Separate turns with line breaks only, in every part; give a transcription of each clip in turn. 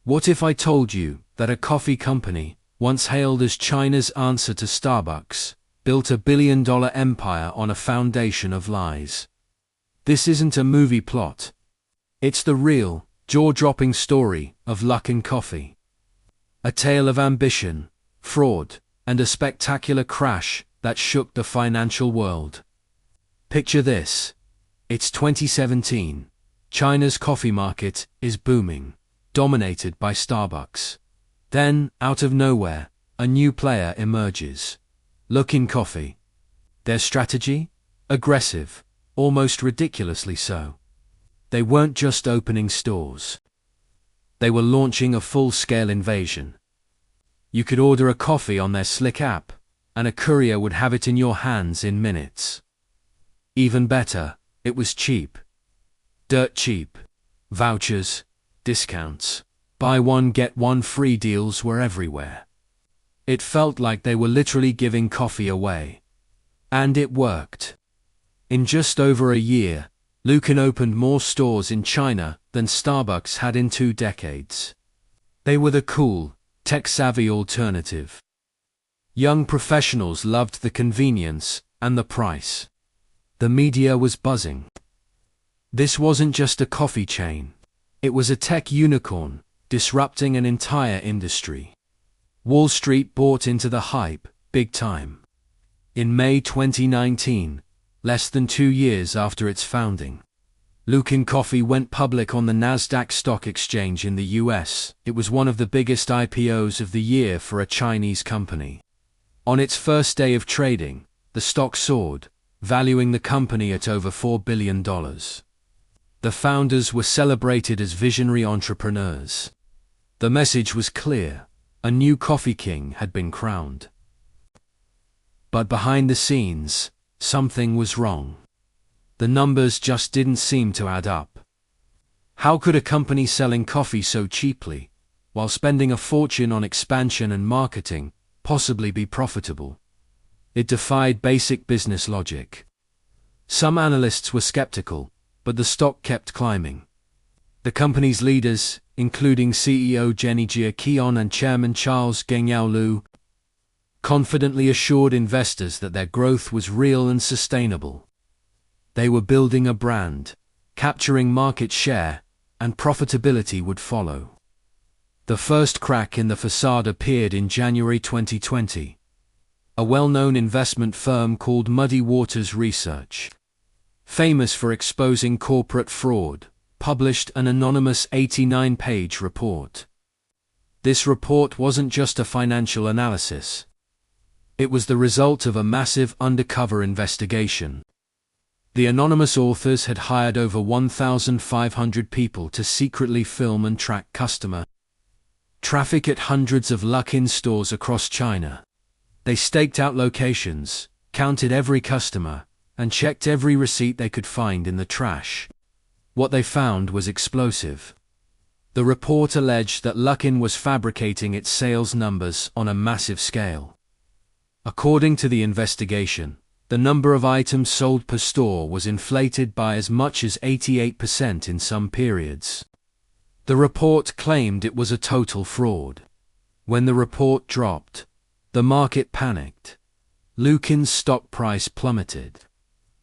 What if I told you that a coffee company, once hailed as China's answer to Starbucks, built a billion-dollar empire on a foundation of lies? This isn't a movie plot. It's the real, jaw-dropping story of Luckin Coffee. A tale of ambition, fraud, and a spectacular crash that shook the financial world. Picture this. It's 2017. China's coffee market is booming, dominated by Starbucks. Then, out of nowhere, a new player emerges. Luckin Coffee. Their strategy? Aggressive, almost ridiculously so. They weren't just opening stores. They were launching a full-scale invasion. You could order a coffee on their slick app, and a courier would have it in your hands in minutes. Even better, it was cheap. Dirt cheap. Vouchers, discounts, buy one get one free deals were everywhere. It felt like they were literally giving coffee away. And it worked. In just over a year, Luckin opened more stores in China than Starbucks had in 2 decades. They were the cool, tech-savvy alternative. Young professionals loved the convenience and the price. The media was buzzing. This wasn't just a coffee chain. It was a tech unicorn, disrupting an entire industry. Wall Street bought into the hype, big time. In May 2019, less than 2 years after its founding, Luckin Coffee went public on the Nasdaq Stock Exchange in the US. It was one of the biggest IPOs of the year for a Chinese company. On its first day of trading, the stock soared, valuing the company at over $4 billion. The founders were celebrated as visionary entrepreneurs. The message was clear: a new coffee king had been crowned. But behind the scenes, something was wrong. The numbers just didn't seem to add up. How could a company selling coffee so cheaply, while spending a fortune on expansion and marketing, possibly be profitable? It defied basic business logic. Some analysts were skeptical, but the stock kept climbing. The company's leaders, including CEO Jenny Jia and Chairman Charles Gengyao Lu, confidently assured investors that their growth was real and sustainable. They were building a brand, capturing market share, and profitability would follow. The first crack in the facade appeared in January 2020. A well-known investment firm called Muddy Waters Research, famous for exposing corporate fraud, published an anonymous 89-page report. This report wasn't just a financial analysis. It was the result of a massive undercover investigation. The anonymous authors had hired over 1,500 people to secretly film and track customer traffic at hundreds of Luckin stores across China. They staked out locations, counted every customer, and checked every receipt they could find in the trash. What they found was explosive. The report alleged that Luckin was fabricating its sales numbers on a massive scale. According to the investigation, the number of items sold per store was inflated by as much as 88% in some periods. The report claimed it was a total fraud. When the report dropped, the market panicked. Luckin's stock price plummeted.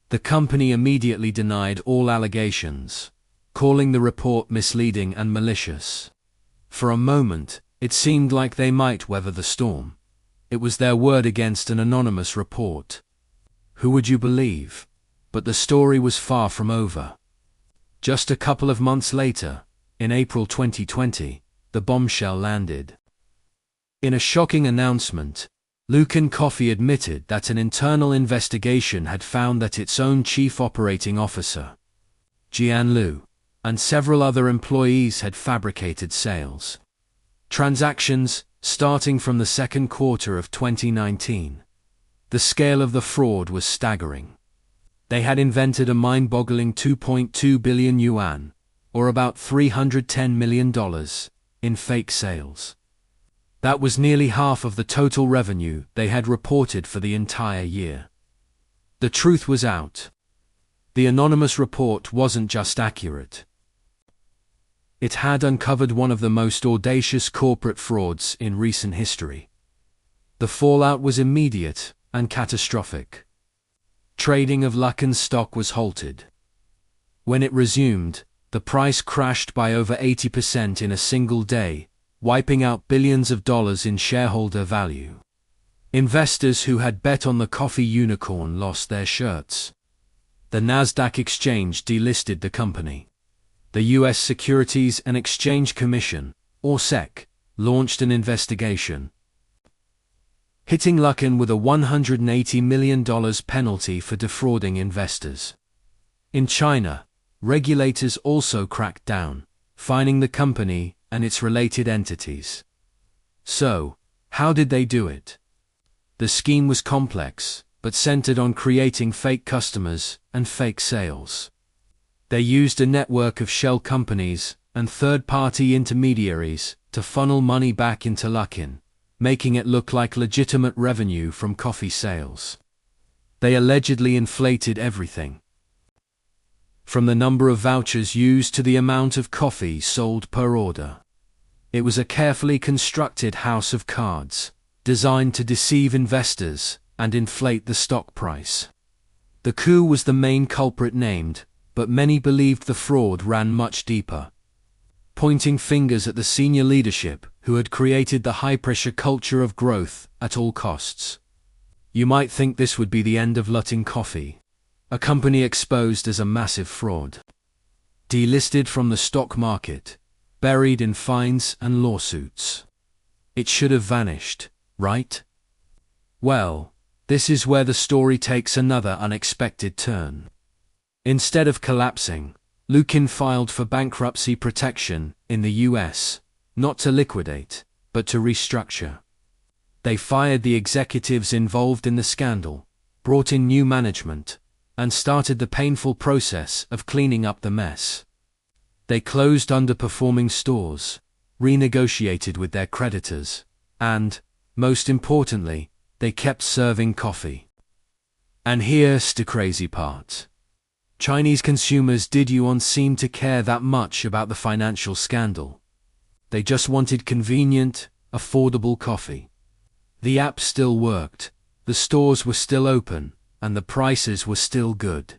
The company immediately denied all allegations, calling the report misleading and malicious. For a moment, it seemed like they might weather the storm. It was their word against an anonymous report. Who would you believe? But the story was far from over. Just a couple of months later, in April 2020, the bombshell landed. In a shocking announcement, Luckin Coffee admitted that an internal investigation had found that its own chief operating officer, Jian Lu, and several other employees had fabricated sales transactions starting from the second quarter of 2019. The scale of the fraud was staggering. They had invented a mind-boggling 2.2 billion yuan, or about $310 million, in fake sales. That was nearly half of the total revenue they had reported for the entire year. The truth was out. The anonymous report wasn't just accurate. It had uncovered one of the most audacious corporate frauds in recent history. The fallout was immediate and catastrophic. Trading of Luckin's stock was halted. When it resumed, the price crashed by over 80% in a single day, wiping out billions of dollars in shareholder value. Investors who had bet on the coffee unicorn lost their shirts. The Nasdaq exchange delisted the company. The U.S. Securities and Exchange Commission, or SEC, launched an investigation, hitting Luckin with a $180 million penalty for defrauding investors. In China, regulators also cracked down, fining the company and its related entities. So, how did they do it? The scheme was complex, but centered on creating fake customers and fake sales. They used a network of shell companies and third-party intermediaries to funnel money back into Luckin, making it look like legitimate revenue from coffee sales. They allegedly inflated everything, from the number of vouchers used to the amount of coffee sold per order. It was a carefully constructed house of cards, designed to deceive investors and inflate the stock price. The coup was the main culprit named, but many believed the fraud ran much deeper, pointing fingers at the senior leadership who had created the high-pressure culture of growth at all costs. You might think this would be the end of Luckin Coffee, a company exposed as a massive fraud, delisted from the stock market, buried in fines and lawsuits. It should have vanished, right? Well, this is where the story takes another unexpected turn. Instead of collapsing, Luckin filed for bankruptcy protection in the US, not to liquidate, but to restructure. They fired the executives involved in the scandal, brought in new management, and started the painful process of cleaning up the mess. They closed underperforming stores, renegotiated with their creditors, and, most importantly, they kept serving coffee. And here's the crazy part. Chinese consumers didn't seem to care that much about the financial scandal. They just wanted convenient, affordable coffee. The app still worked, the stores were still open, and the prices were still good.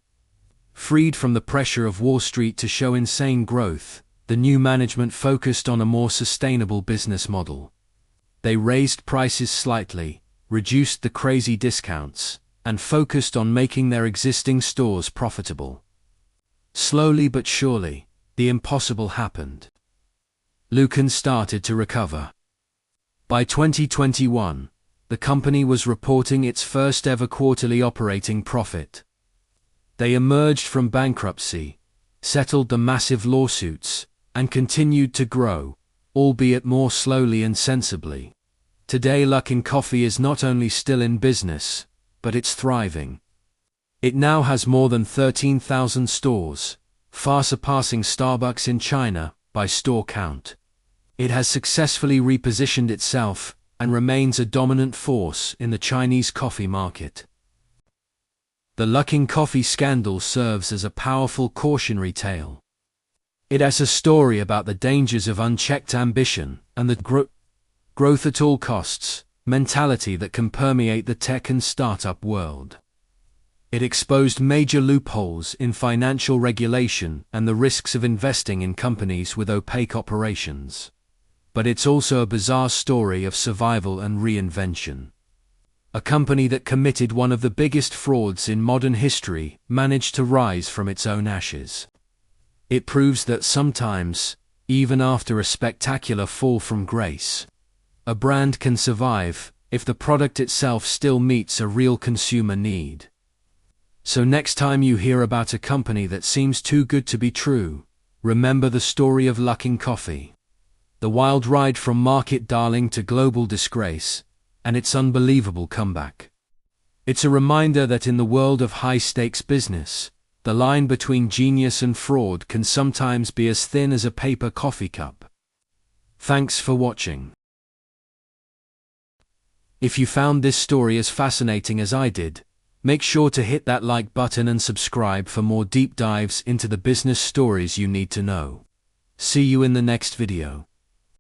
Freed from the pressure of Wall Street to show insane growth, the new management focused on a more sustainable business model. They raised prices slightly, reduced the crazy discounts, and focused on making their existing stores profitable. Slowly but surely, the impossible happened. Luckin started to recover. By 2021, the company was reporting its first ever quarterly operating profit. They emerged from bankruptcy, settled the massive lawsuits, and continued to grow, albeit more slowly and sensibly. Today Luckin Coffee is not only still in business, but it's thriving. It now has more than 13,000 stores, far surpassing Starbucks in China by store count. It has successfully repositioned itself and remains a dominant force in the Chinese coffee market. The Luckin Coffee scandal serves as a powerful cautionary tale. It has a story about the dangers of unchecked ambition and the growth at all costs mentality that can permeate the tech and startup world. It exposed major loopholes in financial regulation and the risks of investing in companies with opaque operations. But it's also a bizarre story of survival and reinvention. A company that committed one of the biggest frauds in modern history managed to rise from its own ashes. It proves that sometimes, even after a spectacular fall from grace, a brand can survive if the product itself still meets a real consumer need. So next time you hear about a company that seems too good to be true, remember the story of Luckin Coffee. The wild ride from market darling to global disgrace, and its unbelievable comeback. It's a reminder that in the world of high-stakes business, the line between genius and fraud can sometimes be as thin as a paper coffee cup. Thanks for watching. If you found this story as fascinating as I did, make sure to hit that like button and subscribe for more deep dives into the business stories you need to know. See you in the next video.